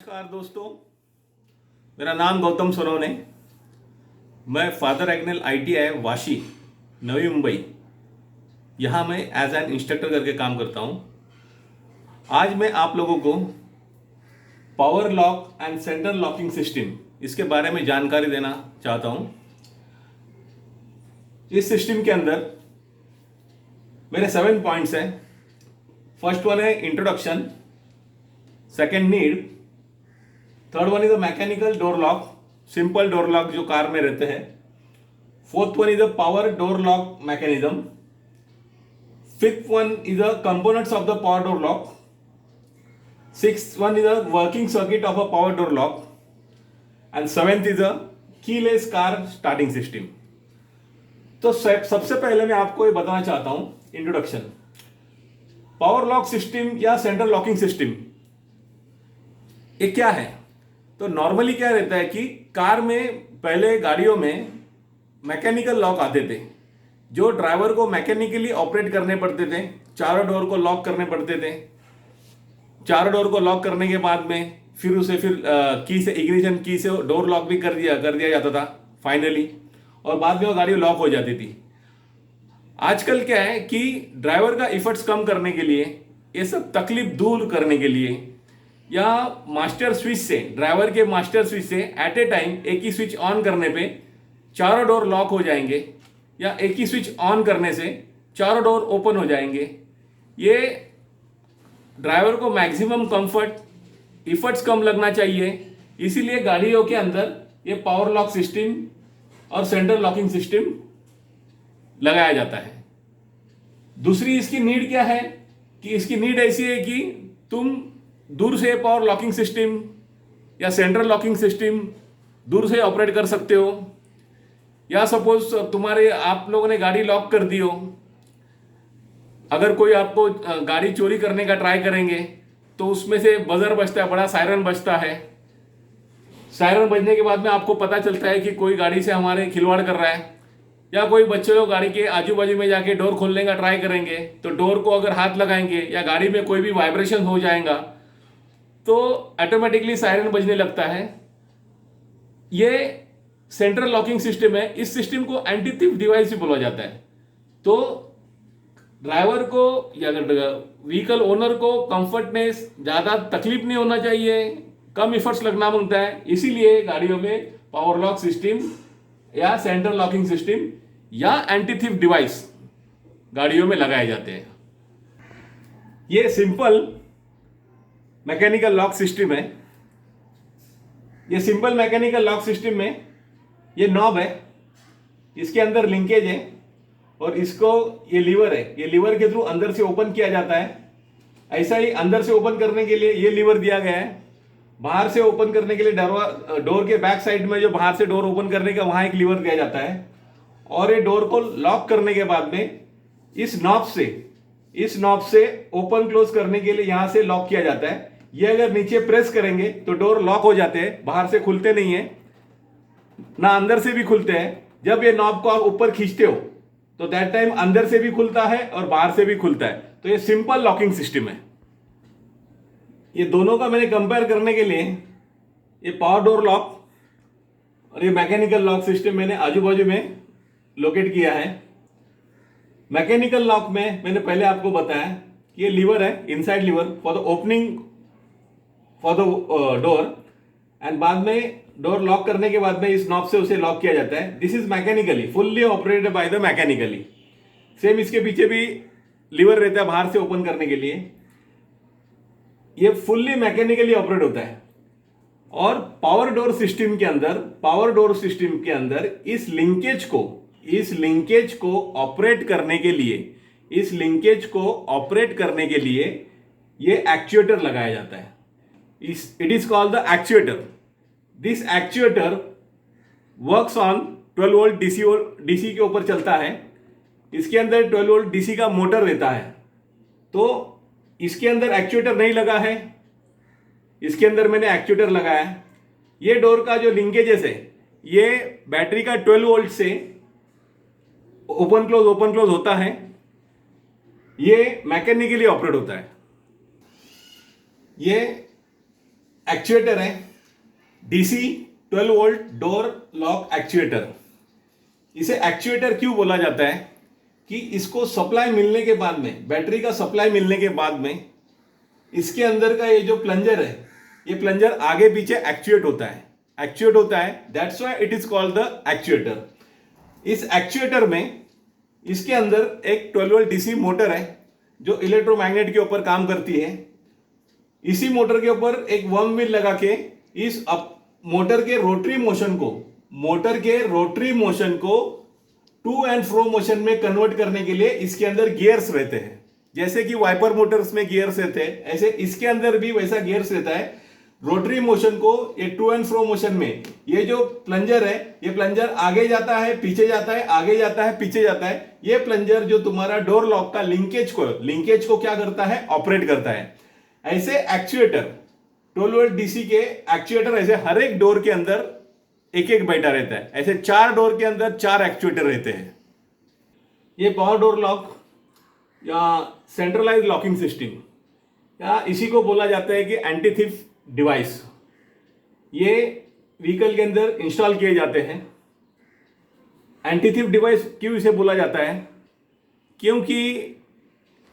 नमस्कार दोस्तों, मेरा नाम गौतम सोनोने। मैं father Agnel ITI Vashi, Navi Mumbai, यहाँ मैं एज एन इंस्ट्रक्टर करके काम करता हूँ। आज मैं आप लोगों को power lock and centre locking system इसके बारे में जानकारी देना चाहता हूँ। इस सिस्टम के अंदर मेरे 7 पॉइंट्स हैं। फर्स्ट वन है introduction, second need, third one is the mechanical door lock, simple door lock जो कार में रहते हैं। Fourth one is the power door lock mechanism. Fifth one is the components of the power door lock. Sixth one is the working circuit of a power door lock and seventh is the keyless car starting system. तो सबसे पहले मैं आपको ये बताना चाहता हूं introduction. Power lock system या सेंट्रल लॉकिंग सिस्टम ये क्या है? तो नॉर्मली क्या रहता है कि कार में पहले गाड़ियों में मैकेनिकल लॉक आते थे जो ड्राइवर को मैकेनिकली ऑपरेट करने पड़ते थे। चारों डोर को लॉक करने पड़ते थे। चारों डोर को लॉक करने के बाद में फिर उसे की से इग्निशन की से डोर लॉक भी कर दिया जाता था फाइनली, और बाद में वो गाड़ी लॉक हो जाती थी। आजकल क्या है कि ड्राइवर का इफर्ट्स कम करने के लिए, ये सब तकलीफ दूर करने के लिए, या मास्टर स्विच से, ड्राइवर के मास्टर स्विच से एट ए टाइम एक ही स्विच ऑन करने पे चारों डोर लॉक हो जाएंगे, या एक ही स्विच ऑन करने से चारों डोर ओपन हो जाएंगे। ये ड्राइवर को मैक्सिमम कंफर्ट, इफर्ट्स कम लगना चाहिए, इसीलिए गाड़ियों के अंदर ये पावर लॉक सिस्टम और सेंट्रल लॉकिंग सिस्टम लगाया जाता है। दूसरी इसकी नीड क्या है कि इसकी नीड ऐसी है कि तुम दूर से पावर लॉकिंग सिस्टम या सेंट्रल लॉकिंग सिस्टम दूर से ऑपरेट कर सकते हो। या सपोज आप लोगों ने गाड़ी लॉक कर दी हो, अगर कोई आपको गाड़ी चोरी करने का ट्राई करेंगे तो उसमें से बजर बजता है, बड़ा सायरन बजता है। सायरन बजने के बाद में आपको पता चलता है कि कोई गाड़ी से हमारे खिलवाड़ कर रहा है, या कोई बच्चे लोग गाड़ी के आजू बाजू में जाके डोर खोलने का ट्राई करेंगे तो डोर को अगर हाथ लगाएंगे या गाड़ी में कोई भी वाइब्रेशन हो जाएगा तो ऑटोमेटिकली सायरन बजने लगता है। ये सेंट्रल लॉकिंग सिस्टम है। इस सिस्टम को एंटी थीफ डिवाइस भी बोला जाता है। तो ड्राइवर को या व्हीकल ओनर को कंफर्टनेस, ज़्यादा तकलीफ नहीं होना चाहिए, कम इफर्ट्स लगना मांगता है, इसीलिए गाड़ियों में पावर लॉक सिस्टम या सेंट्रल लॉकिंग सिस्टम या एंटी थीफ डिवाइस गाड़ियों में लगाए जाते हैं। ये सिंपल मैकेनिकल लॉक सिस्टम है। ये सिंपल मैकेनिकल लॉक सिस्टम में ये नॉब है, इसके अंदर लिंकेज है, और इसको ये लीवर है, ये लीवर के थ्रू अंदर से ओपन किया जाता है। ऐसा ही अंदर से ओपन करने के लिए ये लीवर दिया गया है। बाहर से ओपन करने के लिए डोर के बैक साइड में जो बाहर से डोर ओपन करने का वहां एक लीवर दिया जाता है, और ये डोर को लॉक करने के बाद में इस नॉब से ओपन क्लोज करने के लिए यहां से लॉक किया जाता है। ये अगर नीचे प्रेस करेंगे तो डोर लॉक हो जाते हैं, बाहर से खुलते नहीं है, ना अंदर से भी खुलते हैं। जब ये नॉब को आप ऊपर खींचते हो तो दैट टाइम अंदर से भी खुलता है और बाहर से भी खुलता है। तो ये सिंपल लॉकिंग सिस्टम है। ये दोनों का मैंने कंपेयर करने के लिए ये पावर डोर लॉक और ये मैकेनिकल लॉक सिस्टम मैंने आजू बाजू में लोकेट किया है। मैकेनिकल लॉक में मैंने पहले आपको बताया कि ये लीवर है, inside lever for the opening for the door, and बाद में डोर लॉक करने के बाद में इस नॉब से उसे लॉक किया जाता है। This is mechanically fully operated by the mechanically. Same इसके पीछे भी लीवर रहता है बाहर से ओपन करने के लिए। ये फुल्ली मैकेनिकली ऑपरेट होता है। और पावर डोर सिस्टम के अंदर इस लिंकेज को ऑपरेट करने के लिए ये एक्चुएटर लगाया जाता है। It is called the actuator. This actuator works on 12 volt DC के ऊपर चलता है। इसके अंदर 12 वोल्ट डीसी का मोटर रहता है। तो इसके अंदर एक्चुएटर नहीं लगा है, इसके अंदर मैंने एक्चुएटर लगाया है। ये डोर का जो लिंकेजेस है ये बैटरी का 12 वोल्ट से ओपन क्लोज होता है। ये मैकेनिकली ऑपरेट होता है। ये एक्चुएटर है, DC 12 volt door lock actuator. इसे एक्चुएटर क्यों बोला जाता है कि इसको सप्लाई मिलने के बाद में, बैटरी का सप्लाई मिलने के बाद में इसके अंदर का ये जो प्लंजर है, ये प्लंजर आगे पीछे एक्चुएट होता है, that's why it is called the actuator. इस एक्चुएटर में इसके अंदर एक 12 वोल्ट डीसी मोटर है जो इलेक्ट्रोमैग्नेट के ऊपर काम करती है। इसी मोटर के ऊपर एक वर्म व्हील लगा के इस मोटर के रोटरी मोशन को टू एंड फ्रो मोशन में कन्वर्ट करने के लिए इसके अंदर गियर्स रहते हैं। जैसे कि वाइपर मोटर्स में गियर्स रहते हैं, ऐसे इसके अंदर भी वैसा गियर्स रहता है। रोटरी मोशन को ये टू एंड फ्रो मोशन में ये जो प्लंजर है, ये प्लंजर आगे जाता है, पीछे जाता है, आगे जाता है, पीछे जाता है। ये प्लंजर जो तुम्हारा डोर लॉक का लिंकेज को क्या करता है, ऑपरेट करता है। ऐसे एक्चुएटर 12 वोल्ट डीसी के एक्चुएटर ऐसे हर एक डोर के अंदर एक एक बैठा रहता है। ऐसे 4 डोर के अंदर 4 एक्चुएटर रहते हैं। ये पावर डोर लॉक या सेंट्रलाइज लॉकिंग सिस्टम या इसी को बोला जाता है कि एंटी थीफ डिवाइस, ये व्हीकल के अंदर इंस्टॉल किए जाते हैं। एंटी थीफ डिवाइस क्यों इसे बोला जाता है, क्योंकि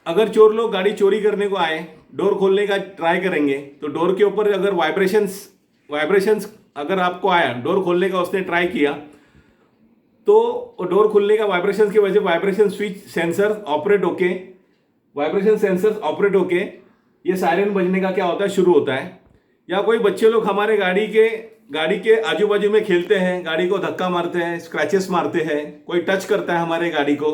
अगर चोर लोग गाड़ी चोरी करने को आए, डोर खोलने का ट्राई करेंगे तो डोर के ऊपर अगर वाइब्रेशंस अगर आपको आया, डोर खोलने का उसने ट्राई किया तो डोर खुलने का वाइब्रेशन की वजह से वाइब्रेशन सेंसर्स ऑपरेट होके ये सायरन बजने का क्या होता है, शुरू होता है। या कोई बच्चे लोग हमारे गाड़ी के आजू बाजू में खेलते हैं, गाड़ी को धक्का मारते हैं, स्क्रैचेस मारते हैं, कोई टच करता है हमारे गाड़ी को,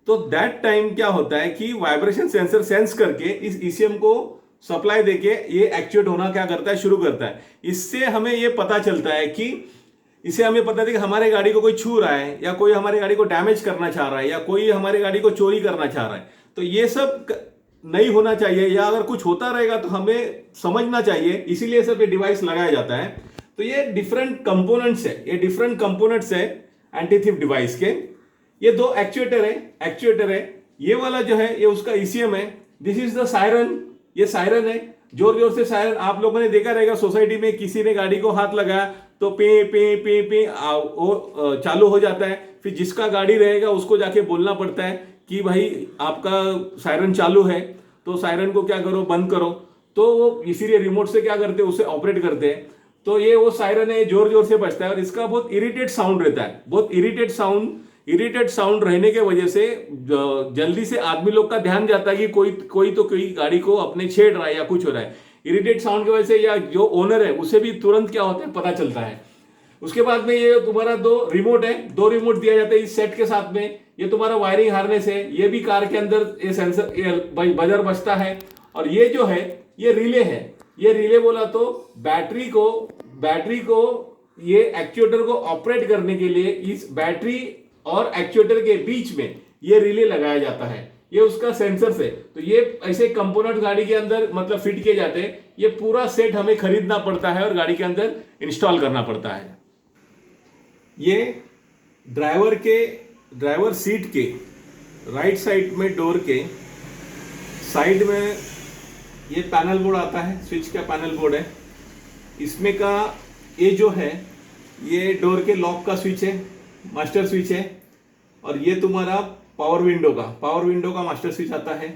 तो दैट टाइम क्या होता है कि वाइब्रेशन सेंसर सेंस करके इस ईसीएम को सप्लाई देके ये एक्चुएट होना क्या करता है, शुरू करता है। इससे हमें ये पता चलता है कि हमारे गाड़ी को कोई छू रहा है या कोई हमारे गाड़ी को डैमेज करना चाह रहा है या कोई हमारे गाड़ी को चोरी करना चाह रहा है। तो ये सब नहीं होना चाहिए, या अगर कुछ होता रहेगा तो हमें समझना चाहिए, इसीलिए सब ये डिवाइस लगाया जाता है। तो ये डिफरेंट कंपोनेंट्स है एंटी थीफ डिवाइस के। ये 2 एक्चुएटर है। ये वाला जो है ये उसका ईसीएम है। दिस इज द सायरन, ये सायरन है। जोर जोर से सायरन आप लोगों ने देखा रहेगा, सोसाइटी में किसी ने गाड़ी को हाथ लगाया तो पे पे पे पे वो चालू हो जाता है। फिर जिसका गाड़ी रहेगा उसको जाके बोलना पड़ता है कि भाई आपका सायरन चालू है, तो सायरन को क्या करो, बंद करो। तो वो इसीलिए रिमोट से क्या करते हैं, उसे ऑपरेट करते हैं। तो ये वो सायरन है, जोर जोर से बजता है और इसका बहुत इरिटेट साउंड रहता है। बहुत इरिटेट साउंड रहने के वजह से जल्दी से आदमी लोग का ध्यान जाता है कि कोई गाड़ी को अपने छेड़ रहा है या कुछ हो रहा है। इरिटेट साउंड की वजह से या जो ओनर है उसे भी तुरंत क्या होता है, पता चलता है। उसके बाद में ये तुम्हारा 2 रिमोट है, 2 रिमोट दिया जाता है इस सेट के साथ में। ये तुम्हारा वायरिंग हार्नेस है। ये भी कार के अंदर ये सेंसर बजर बजता है। और ये जो है ये रिले है। ये रिले बोला तो बैटरी को ये एक्चुएटर को ऑपरेट करने के लिए इस बैटरी और एक्चुएटर के बीच में ये रिले लगाया जाता है। ये उसका सेंसर है। तो ये ऐसे कंपोनेंट गाड़ी के अंदर मतलब फिट किए जाते हैं। ये पूरा सेट हमें खरीदना पड़ता है और गाड़ी के अंदर इंस्टॉल करना पड़ता है। ये ड्राइवर सीट के राइट साइड में, डोर के साइड में ये पैनल बोर्ड आता है, स्विच का पैनल बोर्ड है। इसमें का ये जो है ये डोर के लॉक का स्विच है, मास्टर स्विच है। और ये तुम्हारा पावर विंडो का मास्टर स्विच आता है।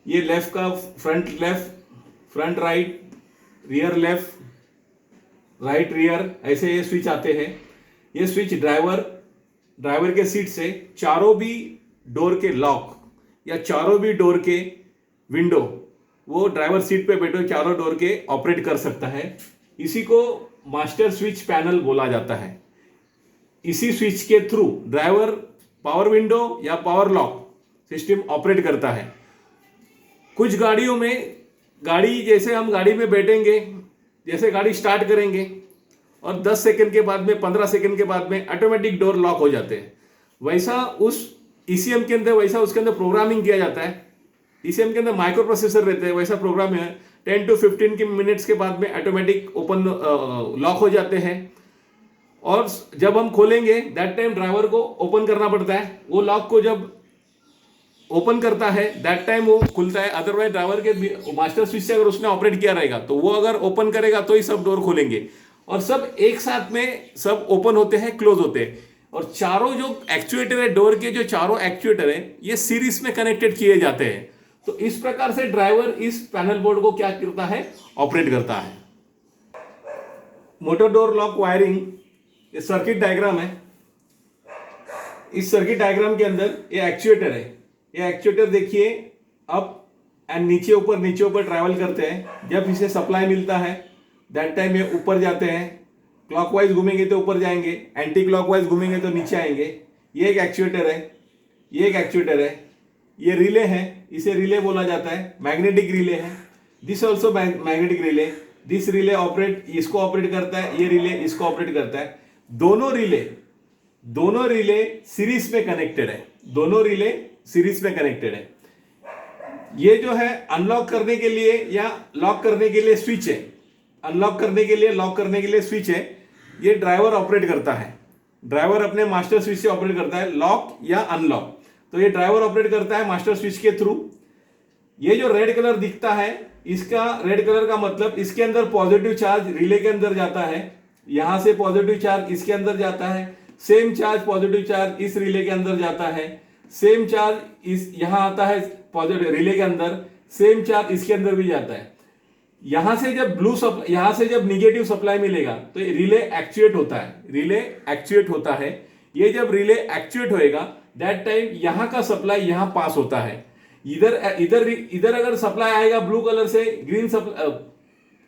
ये लेफ्ट का front right, rear left, right rear, ऐसे ये स्विच आते हैं। ये स्विच ड्राइवर के सीट से चारों भी डोर के लॉक या चारों भी डोर के विंडो, वो ड्राइवर सीट पे बैठे चारों डोर के ऑपरेट कर सकता है। इसी को मास्टर स्विच पैनल बोला जाता है। इसी स्विच के थ्रू ड्राइवर पावर विंडो या पावर लॉक सिस्टम ऑपरेट करता है। कुछ गाड़ियों में जैसे हम गाड़ी में बैठेंगे, जैसे गाड़ी स्टार्ट करेंगे और 10 सेकंड के बाद में, 15 सेकंड के बाद में ऑटोमेटिक डोर लॉक हो जाते हैं। वैसा उस ईसीएम के अंदर उसके अंदर प्रोग्रामिंग किया जाता है। ईसीएम के अंदर माइक्रो प्रोसेसर रहते हैं, वैसा प्रोग्राम है। 10 to 15 मिनट्स के बाद में ऑटोमेटिक ओपन लॉक हो जाते हैं। और जब हम खोलेंगे दैट टाइम ड्राइवर को ओपन करना पड़ता है। वो लॉक को जब ओपन करता है दैट टाइम वो खुलता है, अदरवाइज ड्राइवर के मास्टर स्विच से अगर उसने ऑपरेट किया रहेगा तो वो अगर ओपन करेगा तो ही सब डोर खोलेंगे, और सब एक साथ में सब ओपन होते हैं, क्लोज होते हैं। और चारों जो एक्चुएटर है डोर के, जो चारों एक्चुएटर है ये सीरीज में कनेक्टेड किए जाते हैं। तो इस प्रकार से ड्राइवर इस पैनल बोर्ड को क्या करता है, ऑपरेट करता है। मोटर डोर लॉक वायरिंग ये सर्किट डायग्राम है। इस सर्किट डायग्राम के अंदर ये एक्चुएटर है, ये एक्चुएटर देखिए अप एंड नीचे ऊपर ट्रैवल करते हैं। जब इसे सप्लाई मिलता है दैट टाइम ये ऊपर जाते हैं, क्लॉकवाइज घूमेंगे तो ऊपर जाएंगे, एंटी क्लॉकवाइज घूमेंगे तो नीचे आएंगे। ये एक एक्चुएटर है, ये एक एक्चुएटर है, ये रिले है, इसे रिले बोला जाता है, मैग्नेटिक रिले है। This also magnetic relay, this relay operate इसको ऑपरेट करता है, ये रिले इसको ऑपरेट करता है। दोनों रिले सीरीज में कनेक्टेड है, दोनों रिले सीरीज में कनेक्टेड है। ये जो है अनलॉक करने के लिए या लॉक करने के लिए स्विच है, अनलॉक करने के लिए लॉक करने के लिए स्विच है। ये ड्राइवर ऑपरेट करता है, ड्राइवर अपने मास्टर स्विच से ऑपरेट करता है, लॉक या अनलॉक। तो ये ड्राइवर ऑपरेट करता है मास्टर स्विच के थ्रू। ये जो रेड कलर दिखता है, इसका रेड कलर का मतलब इसके अंदर पॉजिटिव चार्ज रिले के अंदर जाता है, यहां से पॉजिटिव चार्ज इसके अंदर जाता है, सेम चार्ज पॉजिटिव चार्ज इस रिले के अंदर जाता है, सेम चार्ज इस यहां आता है पॉजिटिव रिले के अंदर, सेम चार्ज इसके अंदर भी जाता है। यहां से जब निगेटिव सप्लाई मिलेगा तो ये रिले एक्चुएट होता है, रिले एक्चुएट होता है। ये जब रिले एक्चुएट होएगा दैट टाइम यहां का सप्लाई यहां पास होता है। इधर अगर सप्लाई आएगा ब्लू कलर से, ग्रीन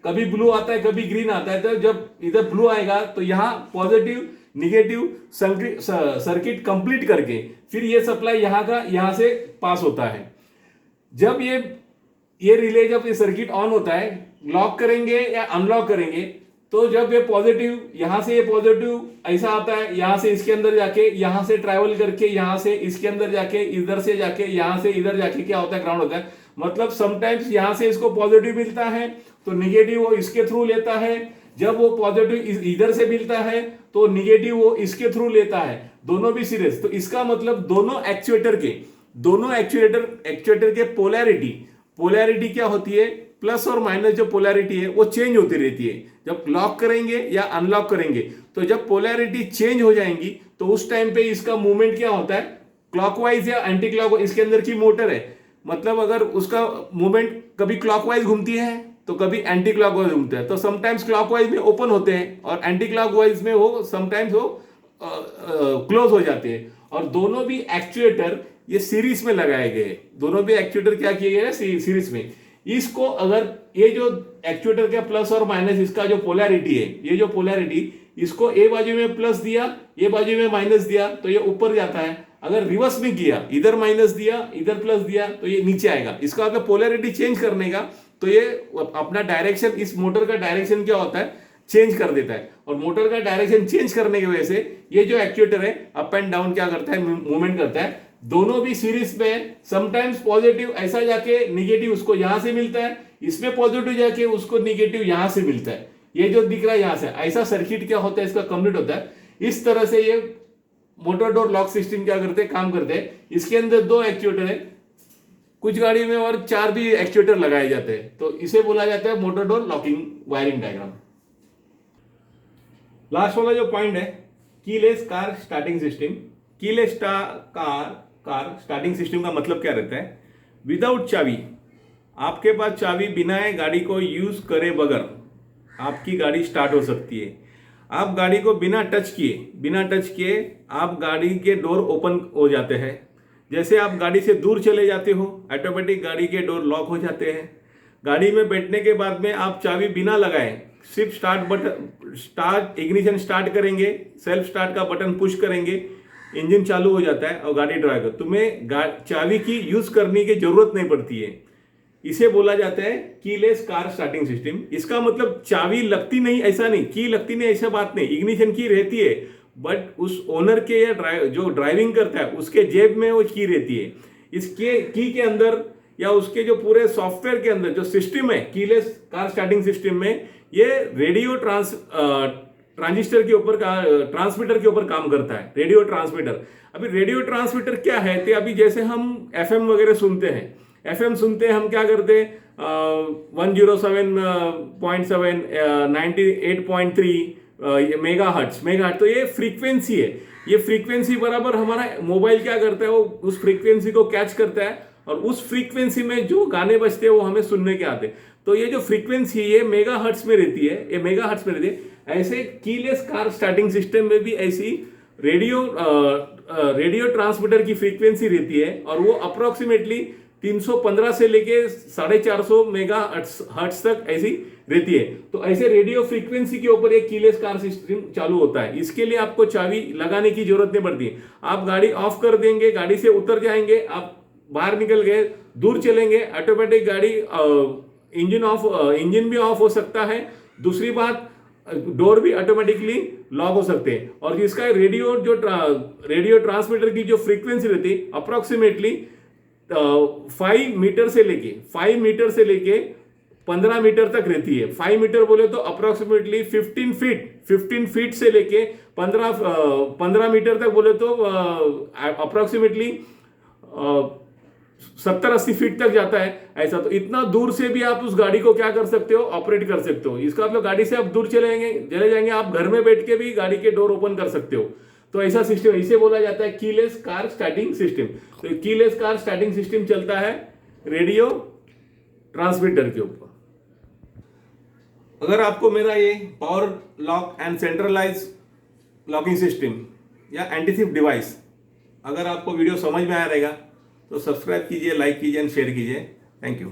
कभी ब्लू आता है कभी ग्रीन आता है, तो जब इधर ब्लू आएगा तो यहां पॉजिटिव निगेटिव सर्किट कंप्लीट करके फिर ये सप्लाई यहां से पास होता है। जब ये रिले जब ये सर्किट ऑन होता है, लॉक करेंगे या अनलॉक करेंगे, तो जब ये पॉजिटिव यहां से ये पॉजिटिव ऐसा आता है, यहां से इसके अंदर जाके यहां से ट्रैवल करके यहां से इसके अंदर जाके इधर से जाके यहां से इधर जाके क्या होता है, ग्राउंड होता है। मतलब समटाइम्स यहां से इसको पॉजिटिव मिलता है तो निगेटिव वो इसके थ्रू लेता है, जब वो पॉजिटिव इधर से मिलता है तो निगेटिव वो इसके थ्रू लेता है, दोनों भी सीरीज। तो इसका मतलब दोनों एक्चुएटर के पोलैरिटी क्या होती है, प्लस और माइनस जो पोलैरिटी है वो चेंज होती रहती है जब लॉक करेंगे या अनलॉक करेंगे। तो जब पोलैरिटी चेंज हो जाएंगी तो उस टाइम पे इसका मूवमेंट क्या होता है, क्लॉकवाइज या एंटी क्लॉकवाइज। इसके अंदर की मोटर है, मतलब अगर उसका मूवमेंट कभी क्लॉकवाइज घूमती है तो कभी एंटी क्लॉकवाइज घूमता है। तो समटाइम्स क्लॉकवाइज में ओपन होते हैं और एंटी क्लॉकवाइज में वो समटाइम्स वो क्लोज हो जाते हैं। और दोनों भी एक्चुएटर ये सीरीज में लगाए गए, दोनों भी एक्चुएटर क्या किए गए सीरीज में। इसको अगर ये जो एक्चुएटर का प्लस और माइनस इसका जो पोलैरिटी है, ये जो पोलैरिटी इसको ए बाजू में प्लस दिया ये बाजू में माइनस दिया तो ये ऊपर जाता है। अगर रिवर्स में किया, इधर माइनस दिया इधर प्लस दिया तो ये नीचे आएगा। इसका मतलब पोलैरिटी चेंज करने का तो ये अपना डायरेक्शन, इस मोटर का डायरेक्शन क्या होता है, चेंज कर देता है। और मोटर का डायरेक्शन चेंज करने की वजह से ये जो एक्चुएटर है अप एंड डाउन क्या करता है, मूवमेंट करता है। दोनों भी सीरीज में समटाइम्स पॉजिटिव ऐसा जाके निगेटिव उसको यहां से मिलता है, इसमें पॉजिटिव जाके उसको निगेटिव यहां से मिलता है। ये जो दिख रहा है यहां से, ऐसा सर्किट क्या होता है इसका कंप्लीट होता है। इस तरह से ये मोटर डोर लॉक सिस्टम क्या करते हैं, काम करते हैं। इसके अंदर 2 एक्चुएटर है, कुछ गाड़ी में और 4 भी एक्चुएटर लगाए जाते हैं। तो इसे बोला जाता है motor door locking wiring diagram. Last वाला जो पॉइंट है, keyless car starting system. Keyless car starting system का मतलब क्या रहता है, विदाउट चाबी, आपके पास चाबी बिना गाड़ी को यूज करे बगैर आपकी गाड़ी स्टार्ट हो सकती है। आप गाड़ी को बिना टच किए आप गाड़ी के डोर ओपन हो जाते हैं। जैसे आप गाड़ी से दूर चले जाते हो ऑटोमेटिक गाड़ी के डोर लॉक हो जाते हैं। गाड़ी में बैठने के बाद में आप चाबी बिना लगाए सिर्फ इग्निशन स्टार्ट करेंगे, सेल्फ स्टार्ट का बटन पुश करेंगे, इंजन चालू हो जाता है और गाड़ी ड्राइव कर, तुम्हें चाबी की यूज करने की जरूरत नहीं पड़ती है। इसे बोला जाता है कीलेस कार स्टार्टिंग सिस्टम। इसका मतलब चाबी लगती नहीं ऐसा नहीं, की लगती नहीं ऐसा बात नहीं, इग्निशन की रहती है, बट उस ओनर के या जो ड्राइविंग करता है उसके जेब में वो की रहती है। इसके की के अंदर या उसके जो पूरे सॉफ्टवेयर के अंदर जो सिस्टम है कीलेस कार स्टार्टिंग सिस्टम में, ये रेडियो ट्रांजिस्टर के ऊपर ट्रांसमीटर के ऊपर काम करता है, रेडियो ट्रांसमीटर। अभी रेडियो ट्रांसमीटर क्या है, तो अभी जैसे हम एफएम वगैरह सुनते हैं, एफएम सुनते हैं, हम क्या करते हैं 107.7 98.3 मेगाहर्ट्ज, तो ये फ्रीक्वेंसी है। ये फ्रीक्वेंसी बराबर हमारा मोबाइल क्या करता है, वो उस फ्रीक्वेंसी को कैच करता है और उस फ्रीक्वेंसी में जो गाने बजते हैं वो हमें सुनने के आते हैं। तो ये जो फ्रीक्वेंसी है ये मेगाहर्ट्ज में रहती है, ये मेगाहर्ट्ज में रहती है। ऐसे कीलेस कार स्टार्टिंग सिस्टम में भी ऐसी रेडियो ट्रांसमीटर की फ्रीक्वेंसी रहती है और वो अप्रोक्सीमेटली 315 से लेके 450 मेगाहर्ट्ज तक ऐसी रहती है। तो ऐसे रेडियो फ्रीक्वेंसी के ऊपर एक कीलेस कार सिस्टम चालू होता है। इसके लिए आपको चाबी लगाने की जरूरत नहीं पड़ती। आप गाड़ी ऑफ कर देंगे, गाड़ी से उतर जाएंगे, आप बाहर निकल गए, दूर चलेंगे, ऑटोमेटिक गाड़ी इंजन भी ऑफ हो सकता है। दूसरी बात, डोर भी ऑटोमेटिकली लॉक हो सकते हैं। और इसका रेडियो ट्रांसमीटर की जो फ्रीक्वेंसी रहती है अप्रोक्सीमेटली 5 मीटर से लेके 15 मीटर तक रहती है। 5 मीटर बोले तो अप्रोक्सीमेटली 15 फीट से लेके 15 मीटर तक बोले तो अप्रोक्सीमेटली 70-80 फीट तक जाता है ऐसा। तो इतना दूर से भी आप उस गाड़ी को क्या कर सकते हो, ऑपरेट कर सकते हो। इसका मतलब गाड़ी से आप दूर चले जाएंगे, आप घर में बैठ के भी गाड़ी के डोर ओपन कर सकते हो। तो ऐसा सिस्टम, इसे बोला जाता है कीलेस कार स्टार्टिंग सिस्टम। तो कीलेस कार स्टार्टिंग सिस्टम चलता है रेडियो ट्रांसमीटर के ऊपर। अगर आपको मेरा ये power lock and centralise locking system या एंटी थिफ्ट डिवाइस अगर आपको वीडियो समझ में आया रहेगा तो सब्सक्राइब कीजिए, लाइक कीजिए एंड शेयर कीजिए। Thank you.